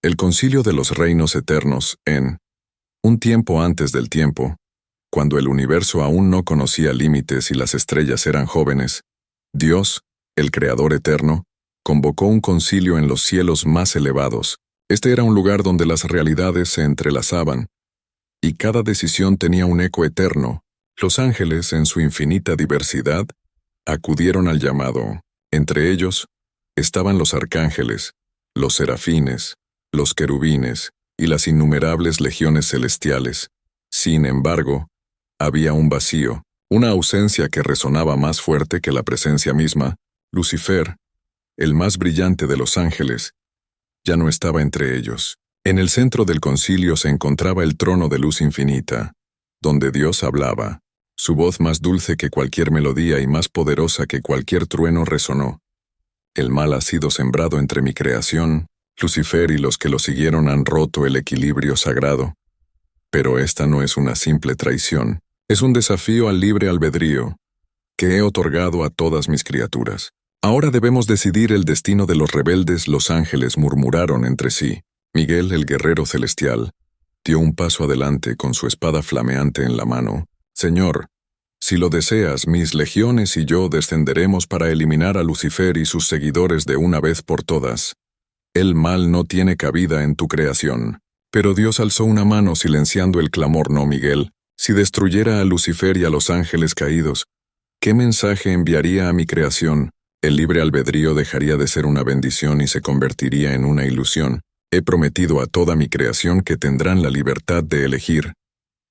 El concilio de los reinos eternos en un tiempo antes del tiempo, cuando el universo aún no conocía límites y las estrellas eran jóvenes, Dios, el Creador eterno, convocó un concilio en los cielos más elevados. Este era un lugar donde las realidades se entrelazaban, y cada decisión tenía un eco eterno. Los ángeles, en su infinita diversidad, acudieron al llamado. Entre ellos, estaban los arcángeles, los serafines, los querubines y las innumerables legiones celestiales. Sin embargo, había un vacío, una ausencia que resonaba más fuerte que la presencia misma. Lucifer, el más brillante de los ángeles, ya no estaba entre ellos. En el centro del concilio se encontraba el trono de luz infinita, donde Dios hablaba. Su voz más dulce que cualquier melodía y más poderosa que cualquier trueno resonó. El mal ha sido sembrado entre mi creación. Lucifer y los que lo siguieron han roto el equilibrio sagrado. Pero esta no es una simple traición, es un desafío al libre albedrío que he otorgado a todas mis criaturas. Ahora debemos decidir el destino de los rebeldes. Los ángeles murmuraron entre sí. Miguel, el guerrero celestial, dio un paso adelante con su espada flameante en la mano. Señor, si lo deseas, mis legiones y yo descenderemos para eliminar a Lucifer y sus seguidores de una vez por todas. El mal no tiene cabida en tu creación. Pero Dios alzó una mano silenciando el clamor. No, Miguel, si destruyera a Lucifer y a los ángeles caídos, ¿qué mensaje enviaría a mi creación? El libre albedrío dejaría de ser una bendición y se convertiría en una ilusión. He prometido a toda mi creación que tendrán la libertad de elegir.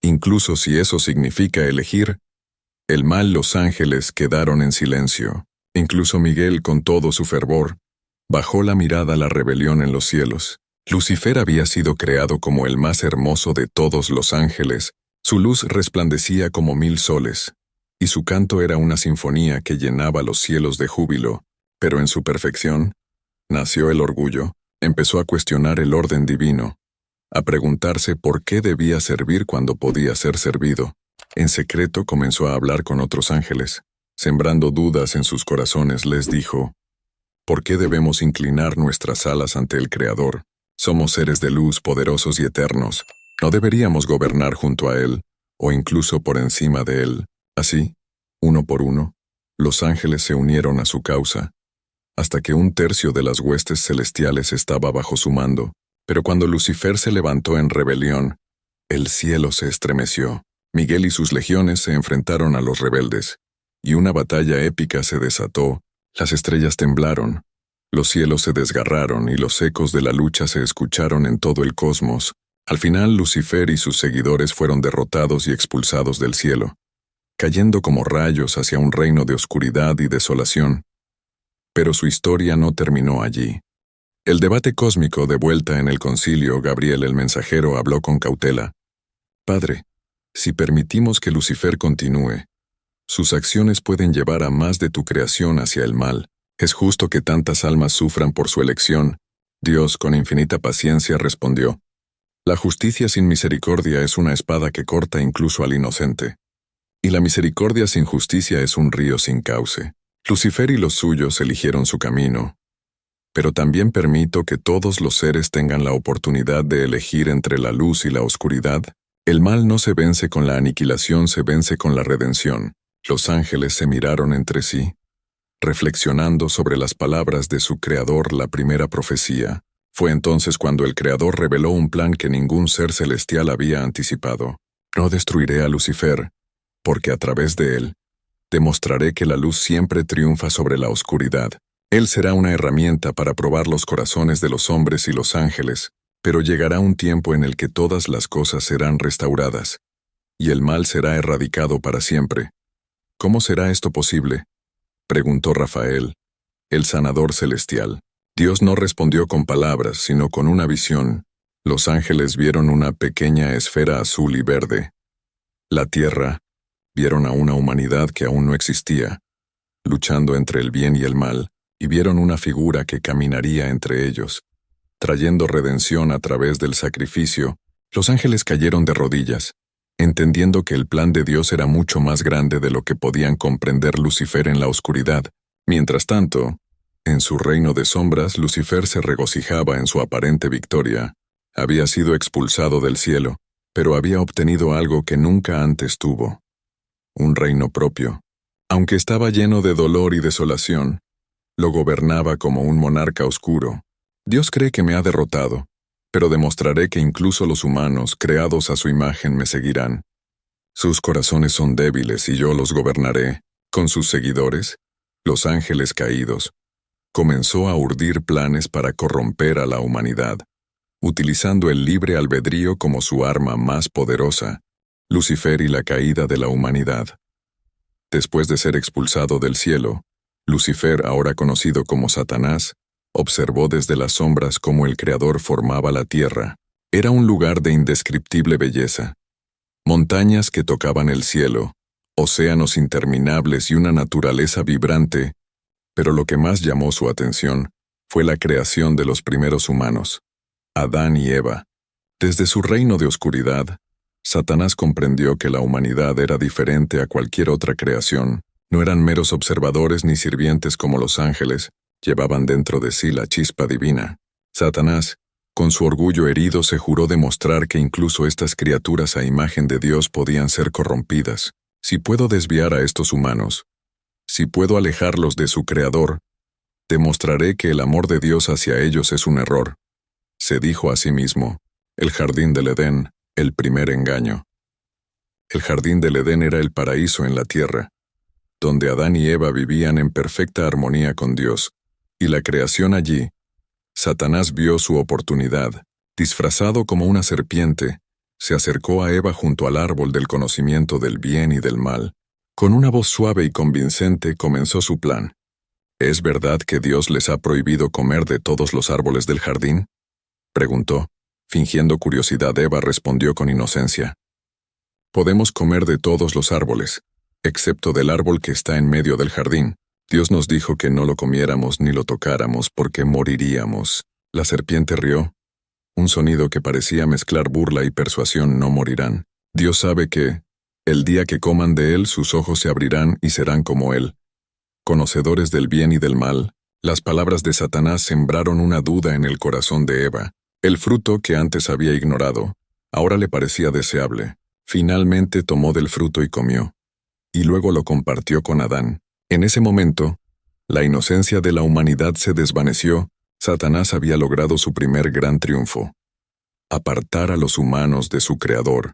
Incluso si eso significa elegir el mal. Los ángeles quedaron en silencio. Incluso Miguel, con todo su fervor, bajó la mirada a la rebelión en los cielos. Lucifer había sido creado como el más hermoso de todos los ángeles. Su luz resplandecía como 1000 soles, y su canto era una sinfonía que llenaba los cielos de júbilo. Pero en su perfección, nació el orgullo. Empezó a cuestionar el orden divino, a preguntarse por qué debía servir cuando podía ser servido. En secreto comenzó a hablar con otros ángeles. Sembrando dudas en sus corazones, les dijo: ¿por qué debemos inclinar nuestras alas ante el Creador? Somos seres de luz, poderosos y eternos. ¿No deberíamos gobernar junto a Él, o incluso por encima de Él? Así, uno por uno, los ángeles se unieron a su causa, hasta que 1/3 de las huestes celestiales estaba bajo su mando. Pero cuando Lucifer se levantó en rebelión, el cielo se estremeció. Miguel y sus legiones se enfrentaron a los rebeldes, y una batalla épica se desató. Las estrellas temblaron, los cielos se desgarraron y los ecos de la lucha se escucharon en todo el cosmos. Al final, Lucifer y sus seguidores fueron derrotados y expulsados del cielo, cayendo como rayos hacia un reino de oscuridad y desolación. Pero su historia no terminó allí. El debate cósmico de vuelta en el concilio. Gabriel el mensajero habló con cautela. Padre, si permitimos que Lucifer continúe, sus acciones pueden llevar a más de tu creación hacia el mal. ¿Es justo que tantas almas sufran por su elección? Dios, con infinita paciencia, respondió: la justicia sin misericordia es una espada que corta incluso al inocente. Y la misericordia sin justicia es un río sin cauce. Lucifer y los suyos eligieron su camino, pero también permito que todos los seres tengan la oportunidad de elegir entre la luz y la oscuridad. El mal no se vence con la aniquilación, se vence con la redención. Los ángeles se miraron entre sí, reflexionando sobre las palabras de su Creador. La primera profecía. Fue entonces cuando el Creador reveló un plan que ningún ser celestial había anticipado. No destruiré a Lucifer, porque a través de él, demostraré que la luz siempre triunfa sobre la oscuridad. Él será una herramienta para probar los corazones de los hombres y los ángeles, pero llegará un tiempo en el que todas las cosas serán restauradas, y el mal será erradicado para siempre. ¿Cómo será esto posible?, preguntó Rafael, el sanador celestial. Dios no respondió con palabras, sino con una visión. Los ángeles vieron una pequeña esfera azul y verde. La tierra, vieron a una humanidad que aún no existía, luchando entre el bien y el mal, y vieron una figura que caminaría entre ellos, trayendo redención a través del sacrificio. Los ángeles cayeron de rodillas, entendiendo que el plan de Dios era mucho más grande de lo que podían comprender Lucifer en la oscuridad. Mientras tanto, En su reino de sombras, Lucifer se regocijaba en su aparente victoria. Había sido expulsado del cielo, pero había obtenido algo que nunca antes tuvo: un reino propio. Aunque estaba lleno de dolor y desolación, lo gobernaba como un monarca oscuro. Dios cree que me ha derrotado, pero demostraré que incluso los humanos, creados a su imagen, me seguirán. Sus corazones son débiles y yo los gobernaré. Con sus seguidores, los ángeles caídos, comenzó a urdir planes para corromper a la humanidad, utilizando el libre albedrío como su arma más poderosa: Lucifer y la caída de la humanidad. Después de ser expulsado del cielo, Lucifer, ahora conocido como Satanás, observó desde las sombras cómo el Creador formaba la tierra. Era un lugar de indescriptible belleza. Montañas que tocaban el cielo, océanos interminables y una naturaleza vibrante, pero lo que más llamó su atención fue la creación de los primeros humanos, Adán y Eva. Desde su reino de oscuridad, Satanás comprendió que la humanidad era diferente a cualquier otra creación. No eran meros observadores ni sirvientes como los ángeles, llevaban dentro de sí la chispa divina. Satanás, con su orgullo herido, se juró demostrar que incluso estas criaturas a imagen de Dios podían ser corrompidas. Si puedo desviar a estos humanos, si puedo alejarlos de su Creador, demostraré que el amor de Dios hacia ellos es un error. Se dijo a sí mismo: el jardín del Edén, el primer engaño. El jardín del Edén era el paraíso en la tierra, donde Adán y Eva vivían en perfecta armonía con Dios, y la creación allí. Satanás vio su oportunidad. Disfrazado como una serpiente, se acercó a Eva junto al árbol del conocimiento del bien y del mal. Con una voz suave y convincente comenzó su plan. ¿Es verdad que Dios les ha prohibido comer de todos los árboles del jardín?, preguntó. Fingiendo curiosidad, Eva respondió con inocencia: podemos comer de todos los árboles, excepto del árbol que está en medio del jardín. Dios nos dijo que no lo comiéramos ni lo tocáramos porque moriríamos. La serpiente rió, un sonido que parecía mezclar burla y persuasión. No morirán. Dios sabe que, el día que coman de él, sus ojos se abrirán y serán como él, conocedores del bien y del mal. Las palabras de Satanás sembraron una duda en el corazón de Eva. El fruto que antes había ignorado, ahora le parecía deseable. Finalmente tomó del fruto y comió, y luego lo compartió con Adán. En ese momento, la inocencia de la humanidad se desvaneció. Satanás había logrado su primer gran triunfo: apartar a los humanos de su Creador,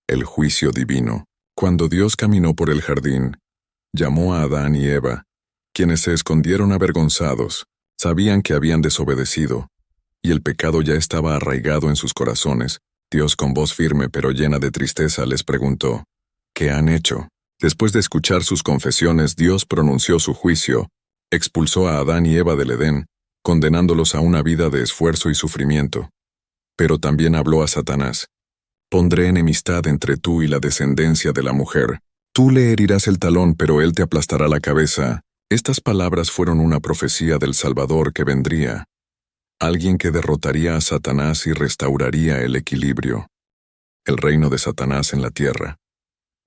el juicio divino. Cuando Dios caminó por el jardín, llamó a Adán y Eva, quienes se escondieron avergonzados. Sabían que habían desobedecido, y el pecado ya estaba arraigado en sus corazones. Dios, con voz firme pero llena de tristeza, les preguntó: ¿qué han hecho? Después de escuchar sus confesiones, Dios pronunció su juicio. Expulsó a Adán y Eva del Edén, condenándolos a una vida de esfuerzo y sufrimiento. Pero también habló a Satanás: pondré enemistad entre tú y la descendencia de la mujer. Tú le herirás el talón, pero él te aplastará la cabeza. Estas palabras fueron una profecía del Salvador que vendría, alguien que derrotaría a Satanás y restauraría el equilibrio. El reino de Satanás en la tierra.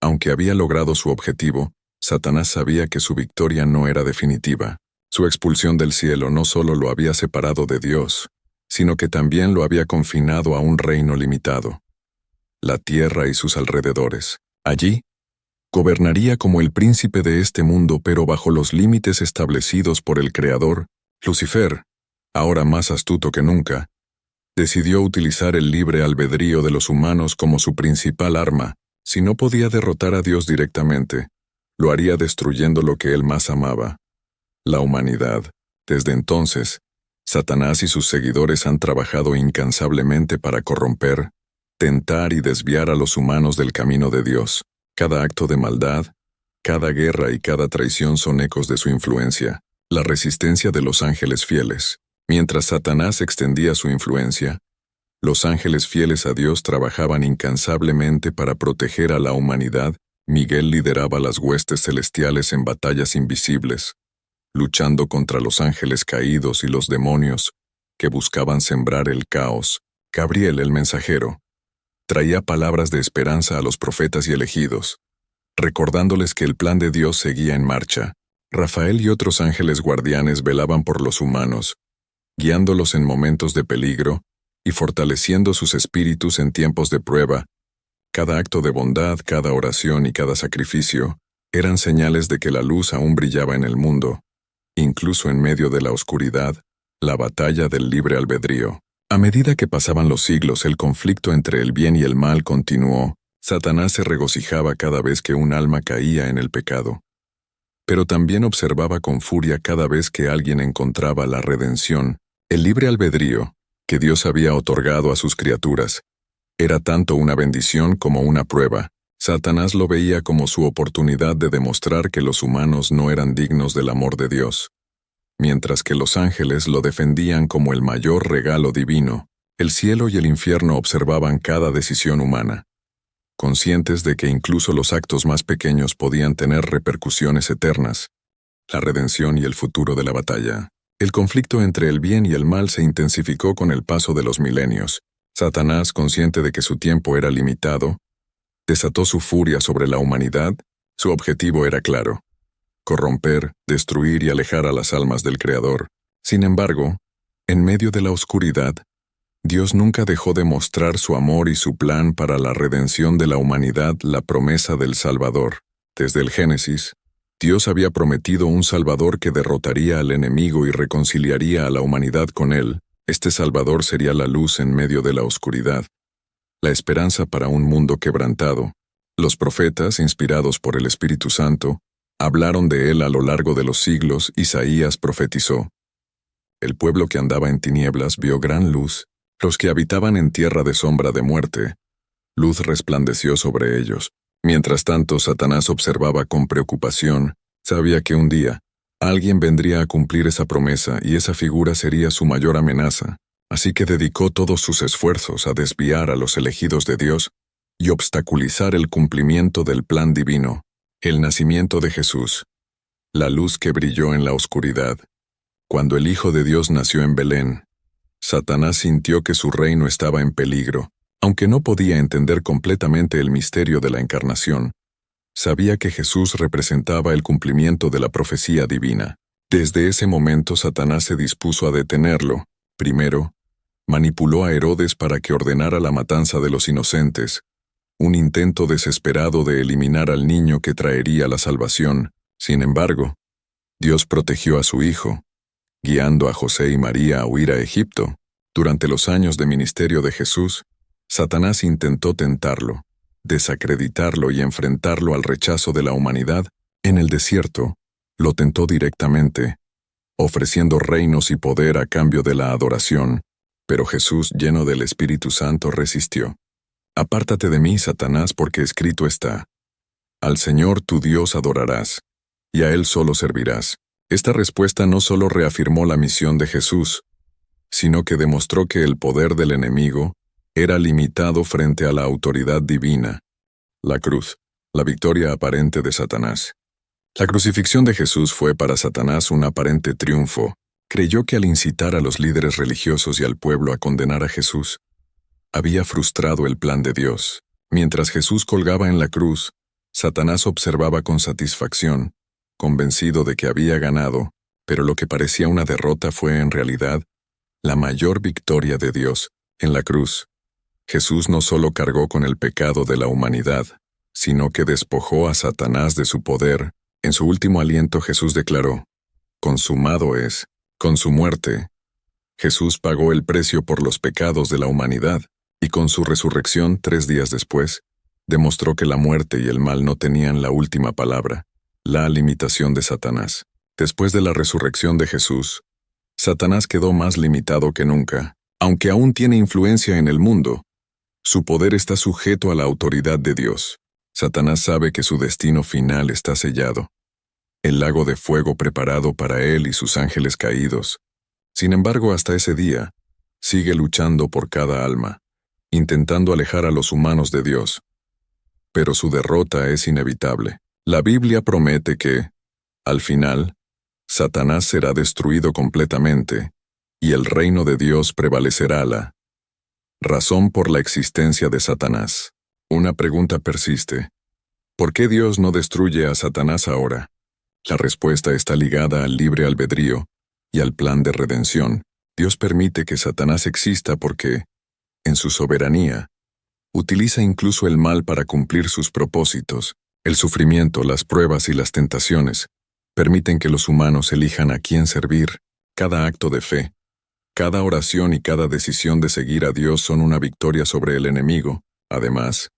Aunque había logrado su objetivo, Satanás sabía que su victoria no era definitiva. Su expulsión del cielo no solo lo había separado de Dios, sino que también lo había confinado a un reino limitado: la tierra y sus alrededores. Allí, gobernaría como el príncipe de este mundo, pero bajo los límites establecidos por el Creador. Lucifer, ahora más astuto que nunca, decidió utilizar el libre albedrío de los humanos como su principal arma. Si no podía derrotar a Dios directamente, lo haría destruyendo lo que él más amaba: la humanidad. Desde entonces, Satanás y sus seguidores han trabajado incansablemente para corromper, tentar y desviar a los humanos del camino de Dios. Cada acto de maldad, cada guerra y cada traición son ecos de su influencia. La resistencia de los ángeles fieles. Mientras Satanás extendía su influencia, los ángeles fieles a Dios trabajaban incansablemente para proteger a la humanidad. Miguel lideraba las huestes celestiales en batallas invisibles, luchando contra los ángeles caídos y los demonios que buscaban sembrar el caos. Gabriel, el mensajero, traía palabras de esperanza a los profetas y elegidos, recordándoles que el plan de Dios seguía en marcha. Rafael y otros ángeles guardianes velaban por los humanos, guiándolos en momentos de peligro y fortaleciendo sus espíritus en tiempos de prueba. Cada acto de bondad, cada oración y cada sacrificio eran señales de que la luz aún brillaba en el mundo, incluso en medio de la oscuridad, la batalla del libre albedrío. A medida que pasaban los siglos, el conflicto entre el bien y el mal continuó. Satanás se regocijaba cada vez que un alma caía en el pecado, pero también observaba con furia cada vez que alguien encontraba la redención. El libre albedrío, que Dios había otorgado a sus criaturas, era tanto una bendición como una prueba. Satanás lo veía como su oportunidad de demostrar que los humanos no eran dignos del amor de Dios, mientras que los ángeles lo defendían como el mayor regalo divino. El cielo y el infierno observaban cada decisión humana, conscientes de que incluso los actos más pequeños podían tener repercusiones eternas. La redención y el futuro de la batalla. El conflicto entre el bien y el mal se intensificó con el paso de los milenios. Satanás, consciente de que su tiempo era limitado, desató su furia sobre la humanidad. Su objetivo era claro: corromper, destruir y alejar a las almas del Creador. Sin embargo, en medio de la oscuridad, Dios nunca dejó de mostrar su amor y su plan para la redención de la humanidad, la promesa del Salvador. Desde el Génesis, Dios había prometido un Salvador que derrotaría al enemigo y reconciliaría a la humanidad con él. Este Salvador sería la luz en medio de la oscuridad, la esperanza para un mundo quebrantado. Los profetas, inspirados por el Espíritu Santo, hablaron de él a lo largo de los siglos. Isaías profetizó: el pueblo que andaba en tinieblas vio gran luz. Los que habitaban en tierra de sombra de muerte, luz resplandeció sobre ellos. Mientras tanto, Satanás observaba con preocupación. Sabía que un día, alguien vendría a cumplir esa promesa y esa figura sería su mayor amenaza. Así que dedicó todos sus esfuerzos a desviar a los elegidos de Dios y obstaculizar el cumplimiento del plan divino. El nacimiento de Jesús, la luz que brilló en la oscuridad. Cuando el Hijo de Dios nació en Belén, Satanás sintió que su reino estaba en peligro. Aunque no podía entender completamente el misterio de la encarnación, sabía que Jesús representaba el cumplimiento de la profecía divina. Desde ese momento Satanás se dispuso a detenerlo. Primero, manipuló a Herodes para que ordenara la matanza de los inocentes, un intento desesperado de eliminar al niño que traería la salvación. Sin embargo, Dios protegió a su Hijo, guiando a José y María a huir a Egipto. Durante los años de ministerio de Jesús, Satanás intentó tentarlo, desacreditarlo y enfrentarlo al rechazo de la humanidad. En el desierto, lo tentó directamente, ofreciendo reinos y poder a cambio de la adoración. Pero Jesús, lleno del Espíritu Santo, resistió. «Apártate de mí, Satanás, porque escrito está: al Señor tu Dios adorarás, y a Él solo servirás». Esta respuesta no solo reafirmó la misión de Jesús, sino que demostró que el poder del enemigo era limitado frente a la autoridad divina. La cruz, la victoria aparente de Satanás. La crucifixión de Jesús fue para Satanás un aparente triunfo. Creyó que al incitar a los líderes religiosos y al pueblo a condenar a Jesús, había frustrado el plan de Dios. Mientras Jesús colgaba en la cruz, Satanás observaba con satisfacción, convencido de que había ganado, pero lo que parecía una derrota fue en realidad la mayor victoria de Dios. En la cruz, Jesús no solo cargó con el pecado de la humanidad, sino que despojó a Satanás de su poder. En su último aliento Jesús declaró: «Consumado es». Con su muerte, Jesús pagó el precio por los pecados de la humanidad, y con su resurrección 3 días después, demostró que la muerte y el mal no tenían la última palabra. La limitación de Satanás. Después de la resurrección de Jesús, Satanás quedó más limitado que nunca. Aunque aún tiene influencia en el mundo, su poder está sujeto a la autoridad de Dios. Satanás sabe que su destino final está sellado. El lago de fuego preparado para él y sus ángeles caídos. Sin embargo, hasta ese día, sigue luchando por cada alma, intentando alejar a los humanos de Dios. Pero su derrota es inevitable. La Biblia promete que, al final, Satanás será destruido completamente, y el reino de Dios prevalecerá. La razón por la existencia de Satanás. Una pregunta persiste: ¿por qué Dios no destruye a Satanás ahora? La respuesta está ligada al libre albedrío y al plan de redención. Dios permite que Satanás exista porque, en su soberanía, utiliza incluso el mal para cumplir sus propósitos. El sufrimiento, las pruebas y las tentaciones permiten que los humanos elijan a quién servir. Cada acto de fe, cada oración y cada decisión de seguir a Dios son una victoria sobre el enemigo. Además,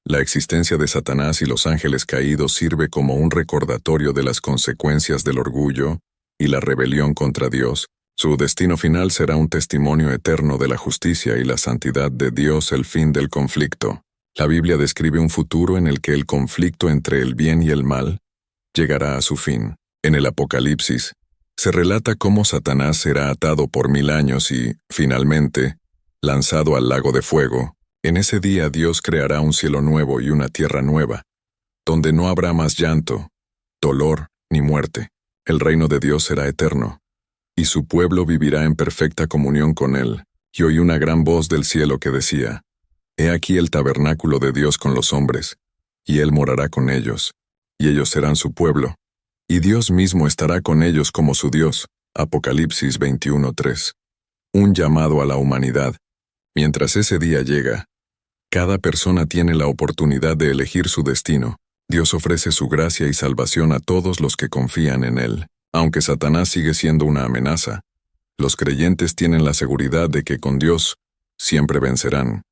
la existencia de Satanás y los ángeles caídos sirve como un recordatorio de las consecuencias del orgullo y la rebelión contra Dios. Su destino final será un testimonio eterno de la justicia y la santidad de Dios, el fin del conflicto. La Biblia describe un futuro en el que el conflicto entre el bien y el mal llegará a su fin. En el Apocalipsis, se relata cómo Satanás será atado por 1000 años y, finalmente, lanzado al lago de fuego. En ese día Dios creará un cielo nuevo y una tierra nueva, donde no habrá más llanto, dolor ni muerte. El reino de Dios será eterno, y su pueblo vivirá en perfecta comunión con él. Y oí una gran voz del cielo que decía: He aquí el tabernáculo de Dios con los hombres, y él morará con ellos, y ellos serán su pueblo, y Dios mismo estará con ellos como su Dios. Apocalipsis 21:3. Un llamado a la humanidad. Mientras ese día llega, cada persona tiene la oportunidad de elegir su destino. Dios ofrece su gracia y salvación a todos los que confían en Él. Aunque Satanás sigue siendo una amenaza, los creyentes tienen la seguridad de que con Dios siempre vencerán.